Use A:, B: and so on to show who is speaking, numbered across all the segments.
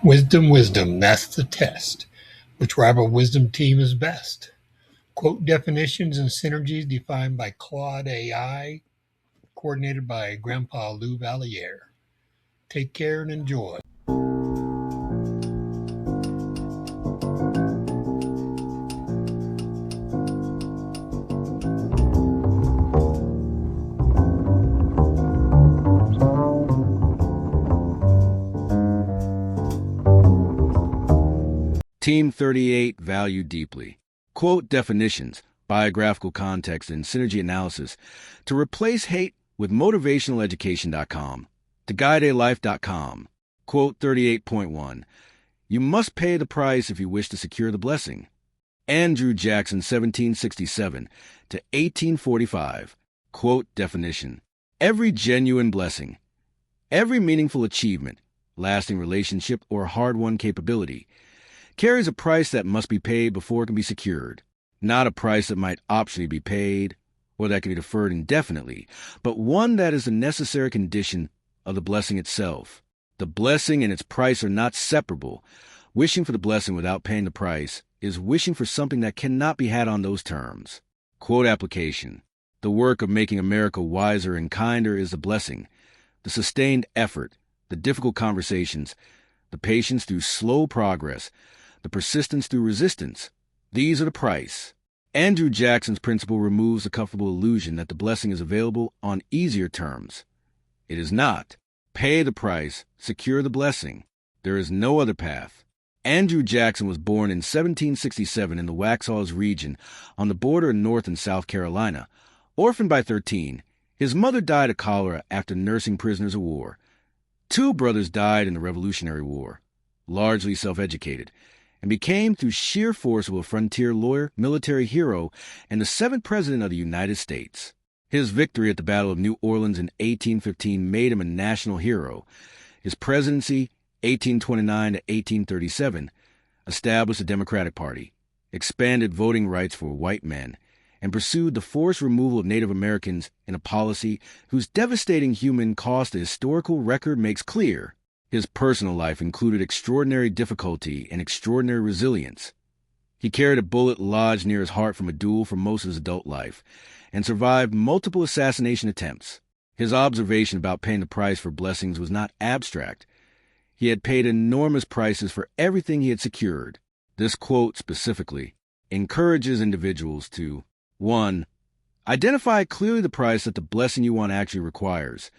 A: Wisdom, wisdom, that's the test. Which rival wisdom team is best? Quote definitions and synergies defined by Claude AI, coordinated by Grandpa Lou Valier. Take care and enjoy.
B: Team 38 value deeply. Quote definitions, biographical context, and synergy analysis to replace hate with motivationaleducation.com, to guidealife.com. Quote 38.1. You must pay the price if you wish to secure the blessing. Andrew Jackson, 1767 to 1845. Quote definition. Every genuine blessing, every meaningful achievement, lasting relationship, or hard-won capability carries a price that must be paid before it can be secured. Not a price that might optionally be paid or that can be deferred indefinitely, but one that is a necessary condition of the blessing itself. The blessing and its price are not separable. Wishing for the blessing without paying the price is wishing for something that cannot be had on those terms. Quote application. The work of making America wiser and kinder is the blessing. The sustained effort, the difficult conversations, the patience through slow progress, the persistence through resistance. These are the price. Andrew Jackson's principle removes the comfortable illusion that the blessing is available on easier terms. It is not. Pay the price, secure the blessing. There is no other path. Andrew Jackson was born in 1767 in the Waxhaws region on the border of North and South Carolina. Orphaned by 13, his mother died of cholera after nursing prisoners of war. 2 brothers died in the Revolutionary War, largely self-educated, and became, through sheer force of a frontier lawyer, military hero, and the 7th President of the United States. His victory at the Battle of New Orleans in 1815 made him a national hero. His presidency, 1829 to 1837, established the Democratic Party, expanded voting rights for white men, and pursued the forced removal of Native Americans in a policy whose devastating human cost the historical record makes clear. His personal life included extraordinary difficulty and extraordinary resilience. He carried a bullet lodged near his heart from a duel for most of his adult life, and survived multiple assassination attempts. His observation about paying the price for blessings was not abstract. He had paid enormous prices for everything he had secured. This quote specifically encourages individuals to 1. Identify clearly the price that the blessing you want actually requires.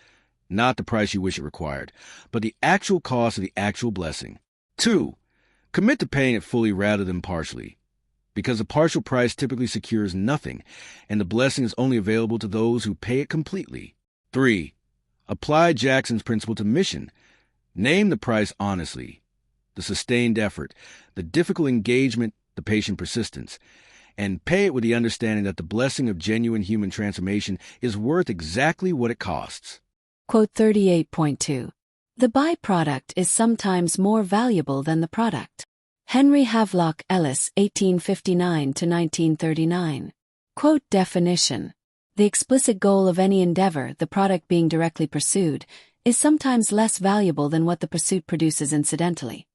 B: Not the price you wish it required, but the actual cost of the actual blessing. 2. Commit to paying it fully rather than partially, because a partial price typically secures nothing, and the blessing is only available to those who pay it completely. 3. Apply Jackson's principle to mission. Name the price honestly, the sustained effort, the difficult engagement, the patient persistence, and pay it with the understanding that the blessing of genuine human transformation is worth exactly what it costs.
C: Quote 38.2. The byproduct is sometimes more valuable than the product. Henry Havelock Ellis, 1859 to 1939. Quote definition. The explicit goal of any endeavor, the product being directly pursued, is sometimes less valuable than what the pursuit produces incidentally.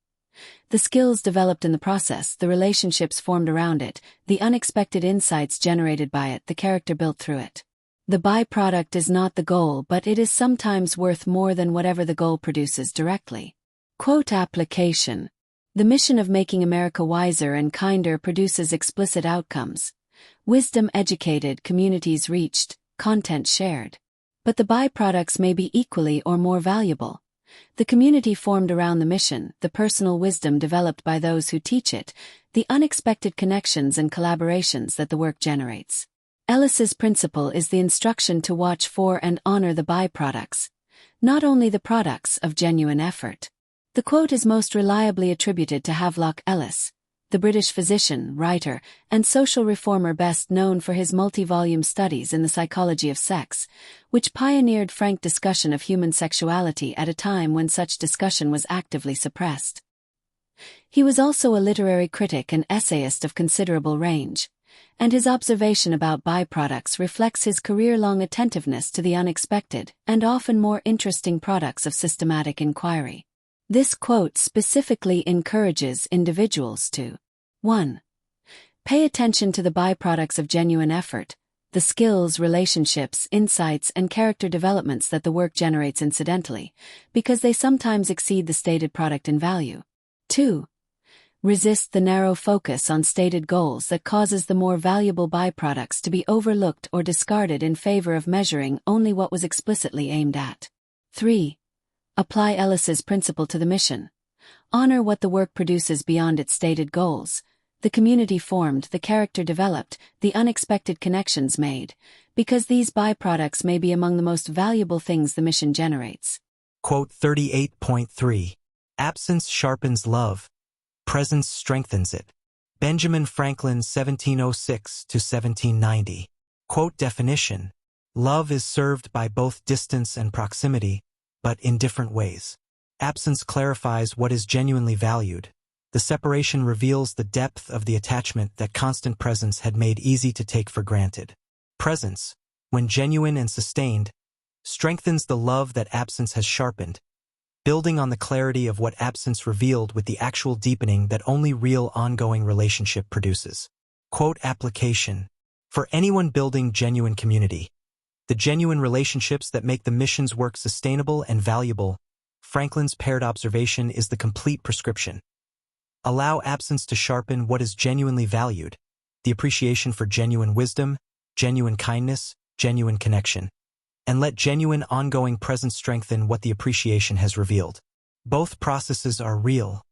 C: The skills developed in the process, the relationships formed around it, the unexpected insights generated by it, the character built through it. The byproduct is not the goal, but it is sometimes worth more than whatever the goal produces directly. Quote application. The mission of making America wiser and kinder produces explicit outcomes. Wisdom educated, communities reached, content shared. But the byproducts may be equally or more valuable. The community formed around the mission, the personal wisdom developed by those who teach it, the unexpected connections and collaborations that the work generates. Ellis's principle is the instruction to watch for and honor the byproducts, not only the products of genuine effort. The quote is most reliably attributed to Havelock Ellis, the British physician, writer, and social reformer best known for his multi-volume studies in the psychology of sex, which pioneered frank discussion of human sexuality at a time when such discussion was actively suppressed. He was also a literary critic and essayist of considerable range, and his observation about byproducts reflects his career-long attentiveness to the unexpected and often more interesting products of systematic inquiry. This quote specifically encourages individuals to 1. Pay attention to the byproducts of genuine effort, the skills, relationships, insights, and character developments that the work generates incidentally, because they sometimes exceed the stated product in value. 2. Resist the narrow focus on stated goals that causes the more valuable byproducts to be overlooked or discarded in favor of measuring only what was explicitly aimed at. 3. Apply Ellis's principle to the mission. Honor what the work produces beyond its stated goals. The community formed, the character developed, the unexpected connections made, because these byproducts may be among the most valuable things the mission generates.
D: Quote 38.3. Absence sharpens love. Presence strengthens it. Benjamin Franklin, 1706 to 1790. Quote definition. Love is served by both distance and proximity, but in different ways. Absence clarifies what is genuinely valued. The separation reveals the depth of the attachment that constant presence had made easy to take for granted. Presence, when genuine and sustained, strengthens the love that absence has sharpened, building on the clarity of what absence revealed with the actual deepening that only real ongoing relationship produces. Quote application. For anyone building genuine community, the genuine relationships that make the mission's work sustainable and valuable, Franklin's paired observation is the complete prescription. Allow absence to sharpen what is genuinely valued, the appreciation for genuine wisdom, genuine kindness, genuine connection, and let genuine ongoing presence strengthen what the appreciation has revealed. Both processes are real.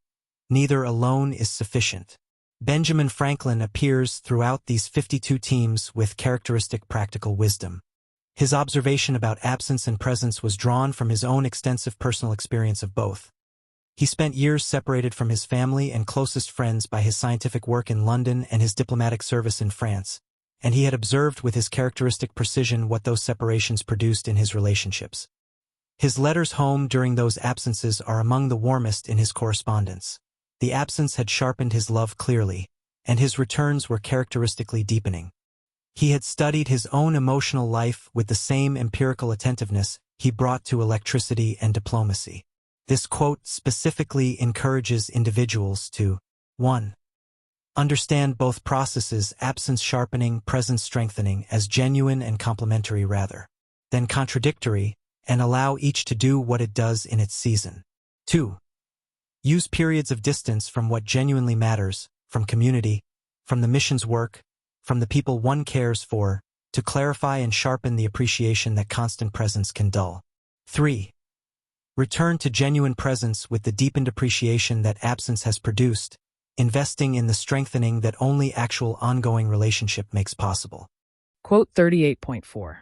D: Neither alone is sufficient. Benjamin Franklin appears throughout these 52 teams with characteristic practical wisdom. His observation about absence and presence was drawn from his own extensive personal experience of both. He spent years separated from his family and closest friends by his scientific work in London and his diplomatic service in France, and he had observed with his characteristic precision what those separations produced in his relationships. His letters home during those absences are among the warmest in his correspondence. The absence had sharpened his love clearly, and his returns were characteristically deepening. He had studied his own emotional life with the same empirical attentiveness he brought to electricity and diplomacy. This quote specifically encourages individuals to 1. Understand both processes, absence sharpening, presence strengthening, as genuine and complementary rather than contradictory, and allow each to do what it does in its season. 2. Use periods of distance from what genuinely matters, from community, from the mission's work, from the people one cares for, to clarify and sharpen the appreciation that constant presence can dull. 3. Return to genuine presence with the deepened appreciation that absence has produced, investing in the strengthening that only actual ongoing relationship makes possible.
E: Quote 38.4.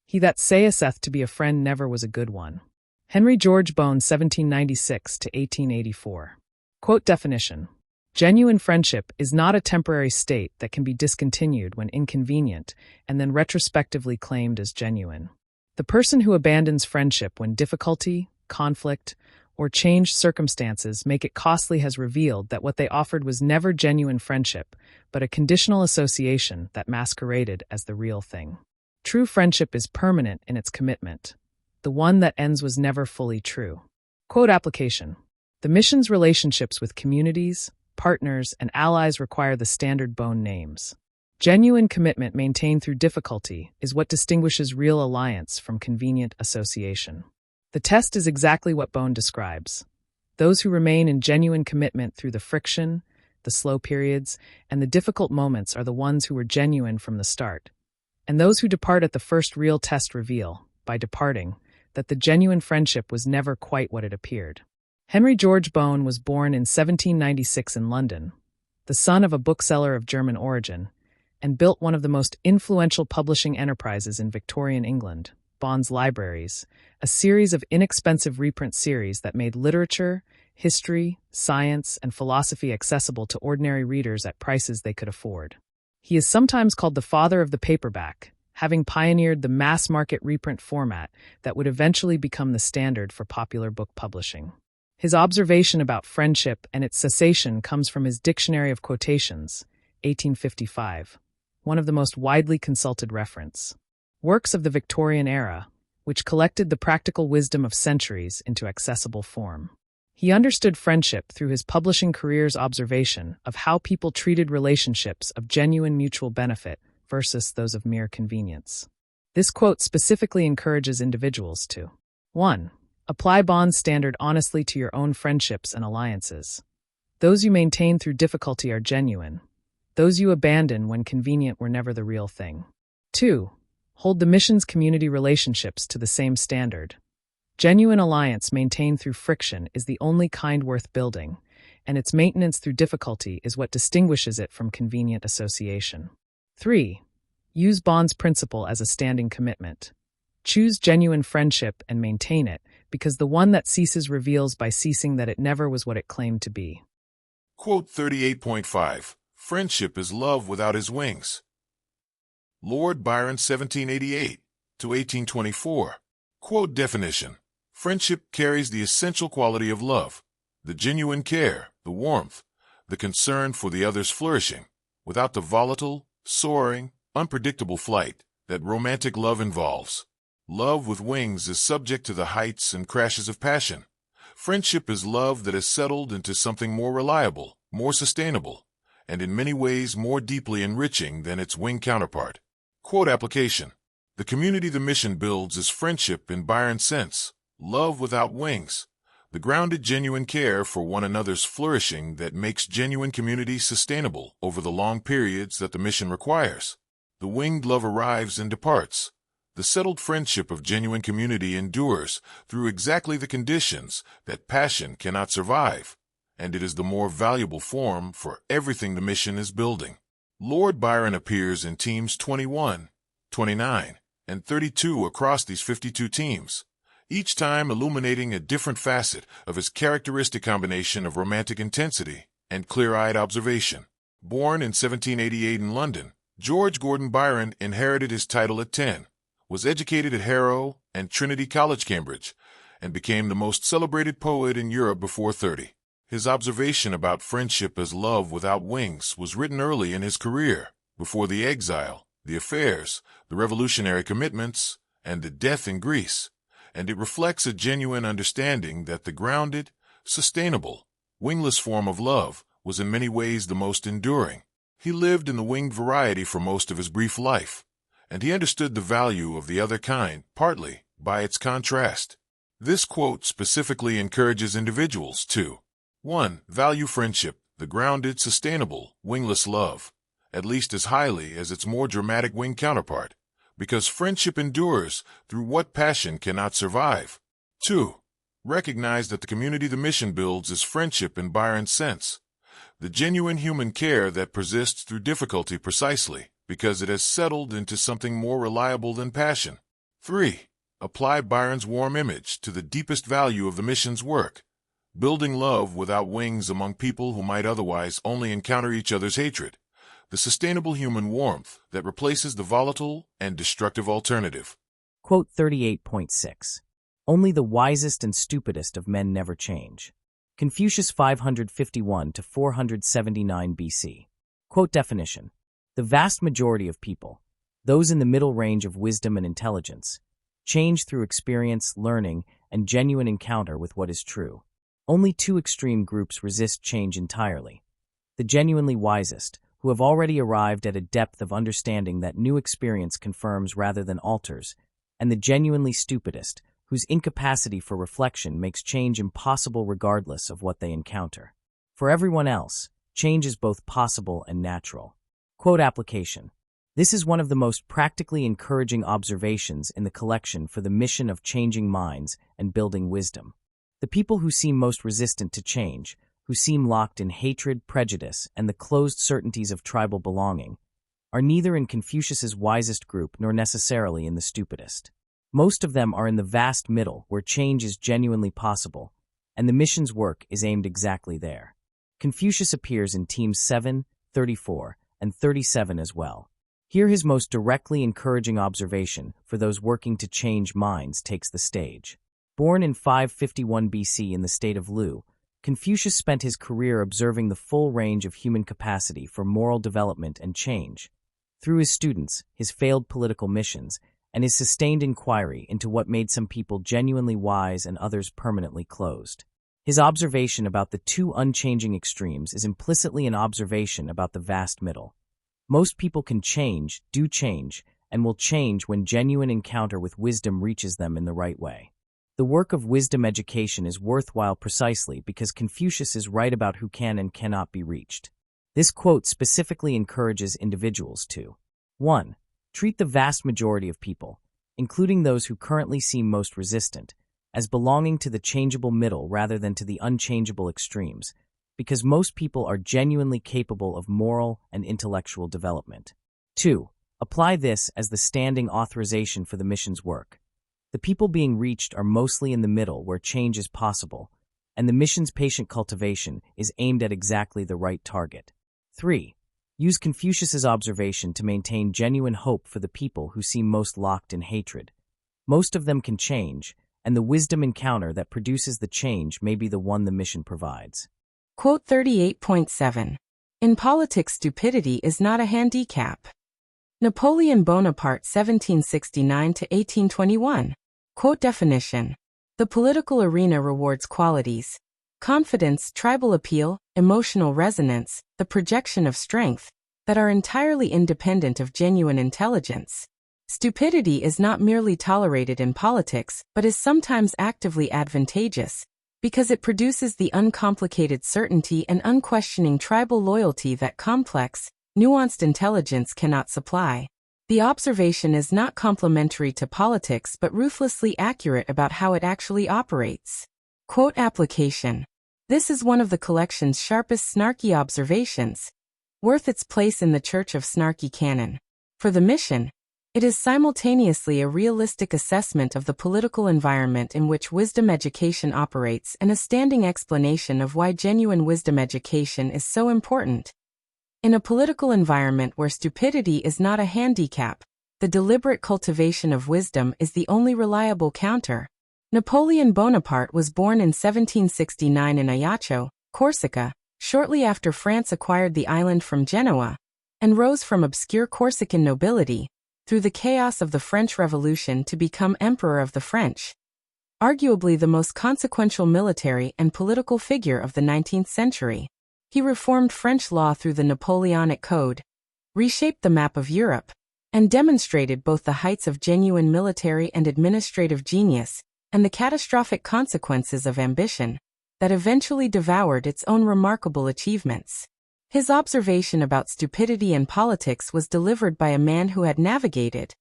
E: He that saith to be a friend never was a good one. Henry George Bohn, 1796 to 1884. Quote definition. Genuine friendship is not a temporary state that can be discontinued when inconvenient and then retrospectively claimed as genuine. The person who abandons friendship when difficulty, conflict, or changed circumstances make it costly has revealed that what they offered was never genuine friendship, but a conditional association that masqueraded as the real thing. True friendship is permanent in its commitment. The one that ends was never fully true. Quote application. The mission's relationships with communities, partners, and allies require the standard Bohn names. Genuine commitment maintained through difficulty is what distinguishes real alliance from convenient association. The test is exactly what Bohn describes. Those who remain in genuine commitment through the friction, the slow periods, and the difficult moments are the ones who were genuine from the start. And those who depart at the first real test reveal, by departing, that the genuine friendship was never quite what it appeared. Henry George Bohn was born in 1796 in London, the son of a bookseller of German origin, and built one of the most influential publishing enterprises in Victorian England, Bond's Libraries, a series of inexpensive reprint series that made literature, history, science, and philosophy accessible to ordinary readers at prices they could afford. He is sometimes called the father of the paperback, having pioneered the mass-market reprint format that would eventually become the standard for popular book publishing. His observation about friendship and its cessation comes from his Dictionary of Quotations, 1855, one of the most widely consulted reference. Works of the Victorian era, which collected the practical wisdom of centuries into accessible form. He understood friendship through his publishing career's observation of how people treated relationships of genuine mutual benefit versus those of mere convenience. This quote specifically encourages individuals to 1. Apply Bond's standard honestly to your own friendships and alliances. Those you maintain through difficulty are genuine. Those you abandon when convenient were never the real thing. 2. Hold the mission's community relationships to the same standard. Genuine alliance maintained through friction is the only kind worth building, and its maintenance through difficulty is what distinguishes it from convenient association. 3. Use Bond's principle as a standing commitment. Choose genuine friendship and maintain it, because the one that ceases reveals by ceasing that it never was what it claimed to be.
F: Quote 38.5. Friendship is love without his wings. Lord Byron, 1788 to 1824. Quote definition. Friendship carries the essential quality of love, the genuine care, the warmth, the concern for the other's flourishing, without the volatile, soaring, unpredictable flight that romantic love involves. Love with wings is subject to the heights and crashes of passion. Friendship is love that has settled into something more reliable, more sustainable, and in many ways more deeply enriching than its wing counterpart. Quote application. The community the mission builds is friendship in Byron's sense, love without wings, the grounded genuine care for one another's flourishing that makes genuine community sustainable over the long periods that the mission requires. The winged love arrives and departs. The settled friendship of genuine community endures through exactly the conditions that passion cannot survive, and it is the more valuable form for everything the mission is building. Lord Byron appears in teams 21, 29, and 32 across these 52 teams, each time illuminating a different facet of his characteristic combination of romantic intensity and clear-eyed observation. Born in 1788 in London, George Gordon Byron inherited his title at 10, was educated at Harrow and Trinity College, Cambridge, and became the most celebrated poet in Europe before 30. His observation about friendship as love without wings was written early in his career, before the exile, the affairs, the revolutionary commitments, and the death in Greece, and it reflects a genuine understanding that the grounded, sustainable, wingless form of love was in many ways the most enduring. He lived in the winged variety for most of his brief life, and he understood the value of the other kind, partly by its contrast. This quote specifically encourages individuals to 1. Value friendship, the grounded, sustainable, wingless love, at least as highly as its more dramatic winged counterpart, because friendship endures through what passion cannot survive. 2. Recognize that the community the mission builds is friendship in Byron's sense, the genuine human care that persists through difficulty precisely because it has settled into something more reliable than passion. 3. Apply Byron's warm image to the deepest value of the mission's work, building love without wings among people who might otherwise only encounter each other's hatred, the sustainable human warmth that replaces the volatile and destructive alternative.
G: Quote 38.6. Only the wisest and stupidest of men never change. Confucius 551 to 479 BC. Quote definition. The vast majority of people, those in the middle range of wisdom and intelligence, change through experience, learning, and genuine encounter with what is true. Only two extreme groups resist change entirely. The genuinely wisest, who have already arrived at a depth of understanding that new experience confirms rather than alters, and the genuinely stupidest, whose incapacity for reflection makes change impossible regardless of what they encounter. For everyone else, change is both possible and natural. Quote application. This is one of the most practically encouraging observations in the collection for the mission of changing minds and building wisdom. The people who seem most resistant to change, who seem locked in hatred, prejudice, and the closed certainties of tribal belonging, are neither in Confucius's wisest group nor necessarily in the stupidest. Most of them are in the vast middle where change is genuinely possible, and the mission's work is aimed exactly there. Confucius appears in teams 7, 34, and 37 as well. Here his most directly encouraging observation for those working to change minds takes the stage. Born in 551 BC in the state of Lu, Confucius spent his career observing the full range of human capacity for moral development and change. Through his students, his failed political missions, and his sustained inquiry into what made some people genuinely wise and others permanently closed, His observation about the two unchanging extremes is implicitly an observation about the vast middle. Most people can change, do change, and will change when genuine encounter with wisdom reaches them in the right way. The work of wisdom education is worthwhile precisely because Confucius is right about who can and cannot be reached. This quote specifically encourages individuals to 1. Treat the vast majority of people, including those who currently seem most resistant, as belonging to the changeable middle rather than to the unchangeable extremes, because most people are genuinely capable of moral and intellectual development. 2. Apply this as the standing authorization for the mission's work. The people being reached are mostly in the middle where change is possible, and the mission's patient cultivation is aimed at exactly the right target. 3. Use Confucius's observation to maintain genuine hope for the people who seem most locked in hatred. Most of them can change, and the wisdom encounter that produces the change may be the one the mission provides.
H: Quote 38.7. In politics, stupidity is not a handicap. Napoleon Bonaparte, 1769 to 1821. Quote definition. The political arena rewards qualities: confidence, tribal appeal, emotional resonance, the projection of strength, that are entirely independent of genuine intelligence. Stupidity is not merely tolerated in politics, but is sometimes actively advantageous, because it produces the uncomplicated certainty and unquestioning tribal loyalty that complex, nuanced intelligence cannot supply. The observation is not complementary to politics but ruthlessly accurate about how it actually operates. Quote application. This is one of the collection's sharpest snarky observations, worth its place in the Church of Snarky canon. For the mission, it is simultaneously a realistic assessment of the political environment in which wisdom education operates and a standing explanation of why genuine wisdom education is so important. In a political environment where stupidity is not a handicap, the deliberate cultivation of wisdom is the only reliable counter. Napoleon Bonaparte was born in 1769 in Ajaccio, Corsica, shortly after France acquired the island from Genoa, and rose from obscure Corsican nobility, through the chaos of the French Revolution, to become Emperor of the French. Arguably the most consequential military and political figure of the 19th century. He reformed French law through the Napoleonic Code, reshaped the map of Europe, and demonstrated both the heights of genuine military and administrative genius, and the catastrophic consequences of ambition, that eventually devoured its own remarkable achievements. His observation about stupidity in politics was delivered by a man who had navigated,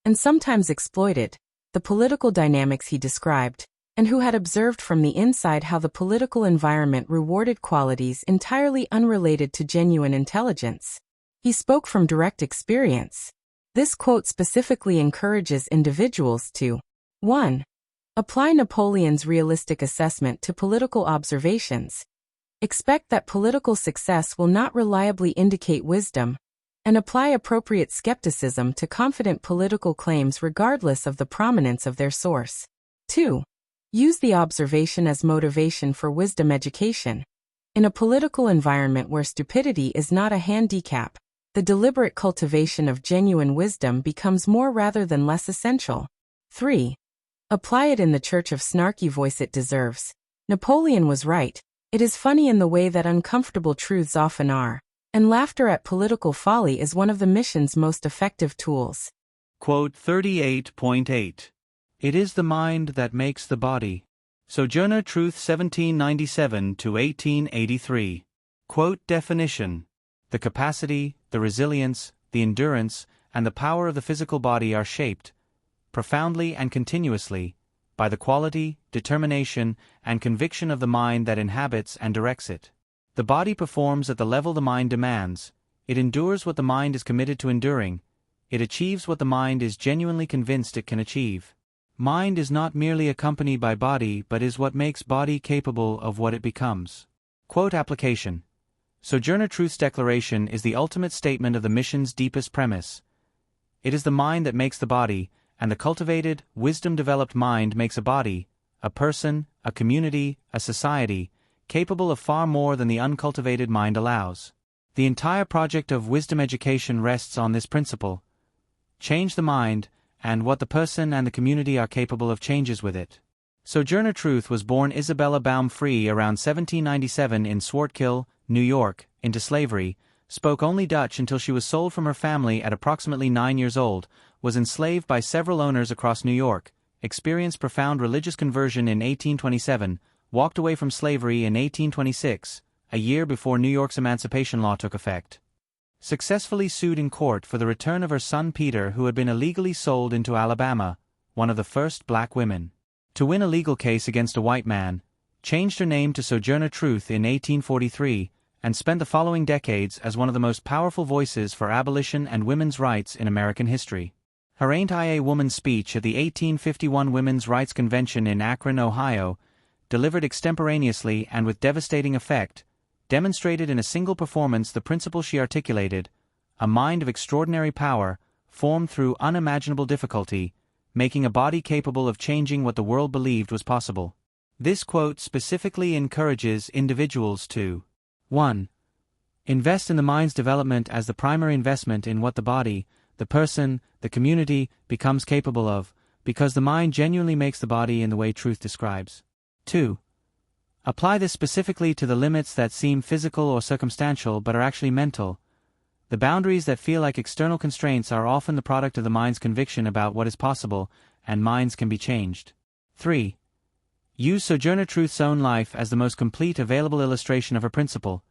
H: and sometimes exploited, the political dynamics he described, and who had observed from the inside how the political environment rewarded qualities entirely unrelated to genuine intelligence. He spoke from direct experience. This quote specifically encourages individuals to 1. Apply Napoleon's realistic assessment to political observations. Expect that political success will not reliably indicate wisdom, and apply appropriate skepticism to confident political claims regardless of the prominence of their source. 2. Use the observation as motivation for wisdom education. In a political environment where stupidity is not a handicap, the deliberate cultivation of genuine wisdom becomes more rather than less essential. 3. Apply it in the Church of Snarky voice it deserves. Napoleon was right. It is funny in the way that uncomfortable truths often are, and laughter at political folly is one of the mission's most effective tools.
I: Quote 38.8. It is the mind that makes the body. Sojourner Truth 1797 to 1883. Quote definition. The capacity, the resilience, the endurance, and the power of the physical body are shaped, profoundly and continuously, by the quality, determination, and conviction of the mind that inhabits and directs it. The body performs at the level the mind demands, it endures what the mind is committed to enduring, it achieves what the mind is genuinely convinced it can achieve. Mind is not merely accompanied by body but is what makes body capable of what it becomes. Quote application. Sojourner Truth's declaration is the ultimate statement of the mission's deepest premise. It is the mind that makes the body, and the cultivated, wisdom-developed mind makes a body, a person, a community, a society, capable of far more than the uncultivated mind allows. The entire project of wisdom education rests on this principle. Change the mind, and what the person and the community are capable of changes with it. Sojourner Truth was born Isabella Baum Free around 1797 in Swartkill, New York, into slavery, spoke only Dutch until she was sold from her family at approximately 9 years old, was enslaved by several owners across New York, experienced profound religious conversion in 1827, walked away from slavery in 1826, a year before New York's emancipation law took effect. Successfully sued in court for the return of her son Peter, who had been illegally sold into Alabama, one of the first black women. To win a legal case against a white man, changed her name to Sojourner Truth in 1843, and spent the following decades as one of the most powerful voices for abolition and women's rights in American history. Her Ain't I a Woman speech at the 1851 Women's Rights Convention in Akron, Ohio, delivered extemporaneously and with devastating effect, demonstrated in a single performance the principle she articulated: a mind of extraordinary power, formed through unimaginable difficulty, making a body capable of changing what the world believed was possible. This quote specifically encourages individuals to 1. Invest in the mind's development as the primary investment in what the body, the person, the community becomes capable of, because the mind genuinely makes the body in the way truth describes. 2. Apply this specifically to the limits that seem physical or circumstantial but are actually mental. The boundaries that feel like external constraints are often the product of the mind's conviction about what is possible, and minds can be changed. 3. Use Sojourner Truth's own life as the most complete available illustration of her principle: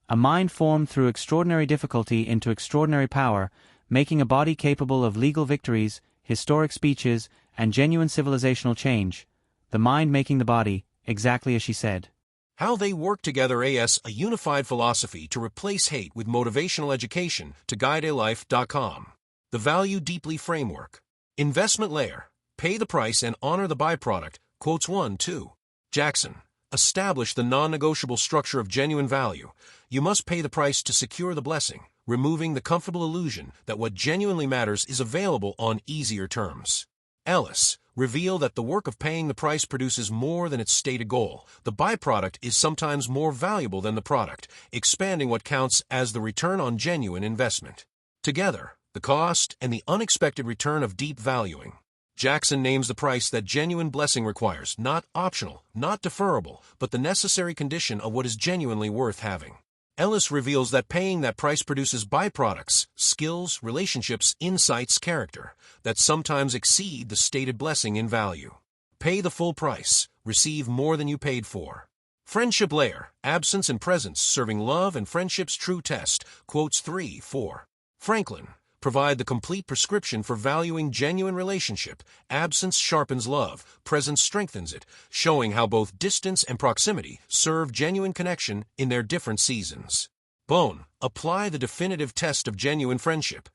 I: a mind formed through extraordinary difficulty into extraordinary power, making a body capable of legal victories, historic speeches, and genuine civilizational change, the mind making the body, exactly as she said.
J: How They Work Together as a Unified Philosophy to Replace Hate with Motivational Education to GuideALife.com. The Value Deeply Framework. Investment Layer. Pay the price and honor the byproduct. Quotes 1, 2. Jackson. Establish the non-negotiable structure of genuine value. You must pay the price to secure the blessing, removing the comfortable illusion that what genuinely matters is available on easier terms. Ellis. Reveal that the work of paying the price produces more than its stated goal. The byproduct is sometimes more valuable than the product, expanding what counts as the return on genuine investment. Together, the cost and the unexpected return of deep valuing. Jackson names the price that genuine blessing requires, not optional, not deferrable, but the necessary condition of what is genuinely worth having. Ellis reveals that paying that price produces byproducts, skills, relationships, insights, character, that sometimes exceed the stated blessing in value. Pay the full price, receive more than you paid for. Friendship Layer. Absence and presence serving love and friendship's true test. Quotes 3, 4. Franklin. Provide the complete prescription for valuing genuine relationship. Absence sharpens love, presence strengthens it, showing how both distance and proximity serve genuine connection in their different seasons. Bone. Apply the definitive test of genuine friendship.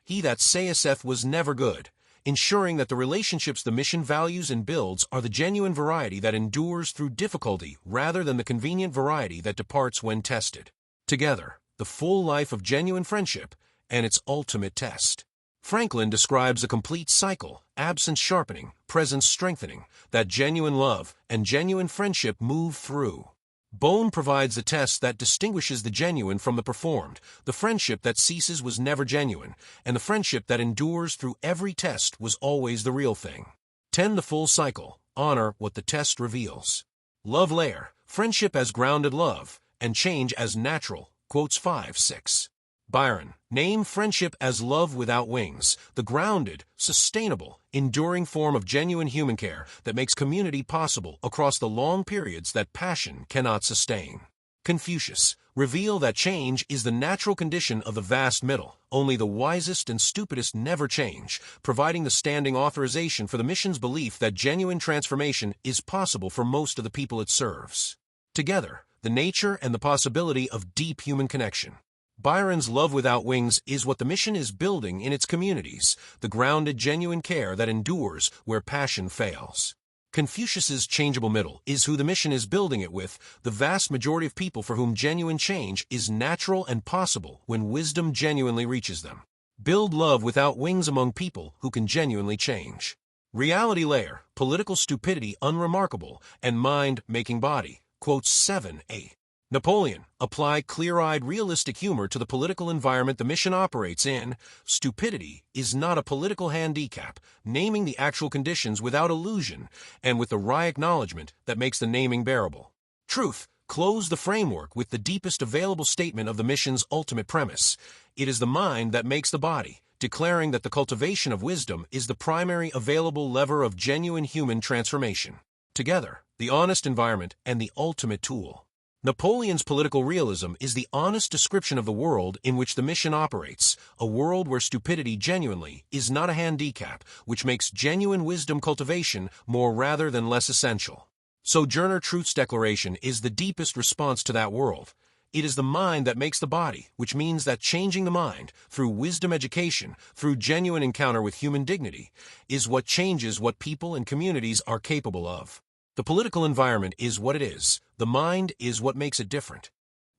J: He that saith was never good, ensuring that the relationships the mission values and builds are the genuine variety that endures through difficulty rather than the convenient variety that departs when tested. Together, the full life of genuine friendship and its ultimate test. Franklin describes a complete cycle: absence sharpening, presence strengthening, that genuine love and genuine friendship move through. Bone provides the test that distinguishes the genuine from the performed. The friendship that ceases was never genuine, and the friendship that endures through every test was always the real thing. 10. The full cycle. Honor what the test reveals. Love Layer. Friendship as grounded love, and change as natural. Quotes 5, 6. Byron. Name friendship as love without wings, the grounded, sustainable, enduring form of genuine human care that makes community possible across the long periods that passion cannot sustain. Confucius. Reveal that change is the natural condition of the vast middle. Only the wisest and stupidest never change, providing the standing authorization for the mission's belief that genuine transformation is possible for most of the people it serves. Together, the nature and the possibility of deep human connection. Byron's love without wings is what the mission is building in its communities, the grounded, genuine care that endures where passion fails. Confucius's changeable middle is who the mission is building it with, the vast majority of people for whom genuine change is natural and possible when wisdom genuinely reaches them. Build love without wings among people who can genuinely change. Reality Layer. Political stupidity unremarkable, and mind making body. Quotes 7, 8. Napoleon, apply clear-eyed realistic humor to the political environment the mission operates in. Stupidity is not a political handicap, naming the actual conditions without illusion and with the wry acknowledgement that makes the naming bearable. Truth, close the framework with the deepest available statement of the mission's ultimate premise. It is the mind that makes the body, declaring that the cultivation of wisdom is the primary available lever of genuine human transformation. Together, the honest environment and the ultimate tool. Napoleon's political realism is the honest description of the world in which the mission operates, a world where stupidity genuinely is not a handicap, which makes genuine wisdom cultivation more rather than less essential. Sojourner Truth's declaration is the deepest response to that world. It is the mind that makes the body, which means that changing the mind, through wisdom education, through genuine encounter with human dignity, is what changes what people and communities are capable of. The political environment is what it is. The mind is what makes it different.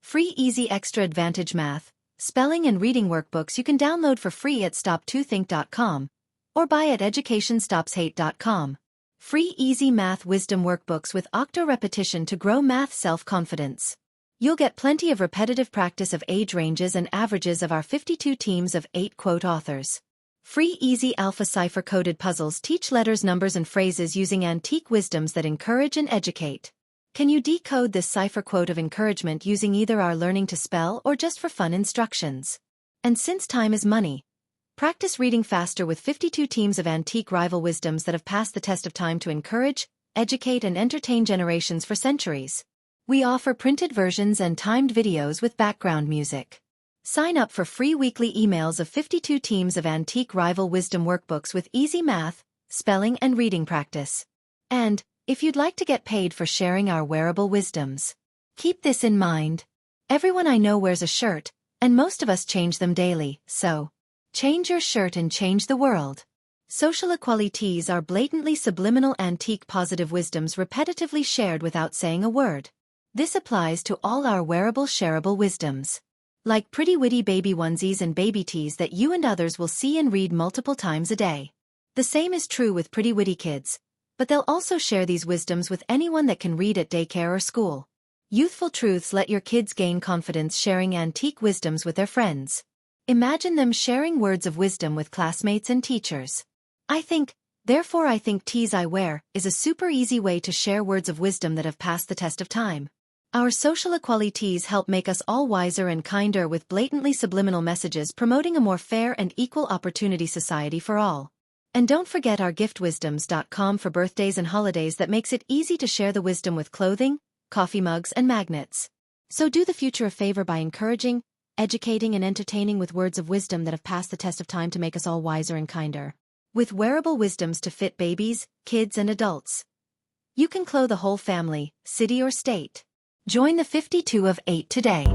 C: Free Easy Extra Advantage Math, spelling and reading workbooks you can download for free at stop2think.com or buy at educationstopshate.com. Free Easy Math Wisdom Workbooks with octo repetition to grow math self-confidence. You'll get plenty of repetitive practice of age ranges and averages of our 52 teams of 8 quote authors. Free Easy Alpha Cipher-coded puzzles teach letters, numbers, and phrases using antique wisdoms that encourage and educate. Can you decode this cipher quote of encouragement using either our learning to spell or just for fun instructions? And since time is money, practice reading faster with 52 teams of antique rival wisdoms that have passed the test of time to encourage, educate, and entertain generations for centuries. We offer printed versions and timed videos with background music. Sign up for free weekly emails of 52 teams of antique rival wisdom workbooks with easy math, spelling, and reading practice. And, if you'd like to get paid for sharing our wearable wisdoms, keep this in mind. Everyone I know wears a shirt, and most of us change them daily, so change your shirt and change the world. Social equalities are blatantly subliminal antique positive wisdoms repetitively shared without saying a word. This applies to all our wearable shareable wisdoms. Like pretty witty baby onesies and baby tees that you and others will see and read multiple times a day. The same is true with pretty witty kids, but they'll also share these wisdoms with anyone that can read at daycare or school. Youthful truths let your kids gain confidence sharing antique wisdoms with their friends. Imagine them sharing words of wisdom with classmates and teachers. I think, therefore I think tees I wear is a super easy way to share words of wisdom that have passed the test of time. Our social equalities help make us all wiser and kinder with blatantly subliminal messages promoting a more fair and equal opportunity society for all. And don't forget our giftwisdoms.com for birthdays and holidays that makes it easy to share the wisdom with clothing, coffee mugs, and magnets. So do the future a favor by encouraging, educating, and entertaining with words of wisdom that have passed the test of time to make us all wiser and kinder. With wearable wisdoms to fit babies, kids, and adults. You can clothe a whole family, city, or state. Join the 52 of 8 today.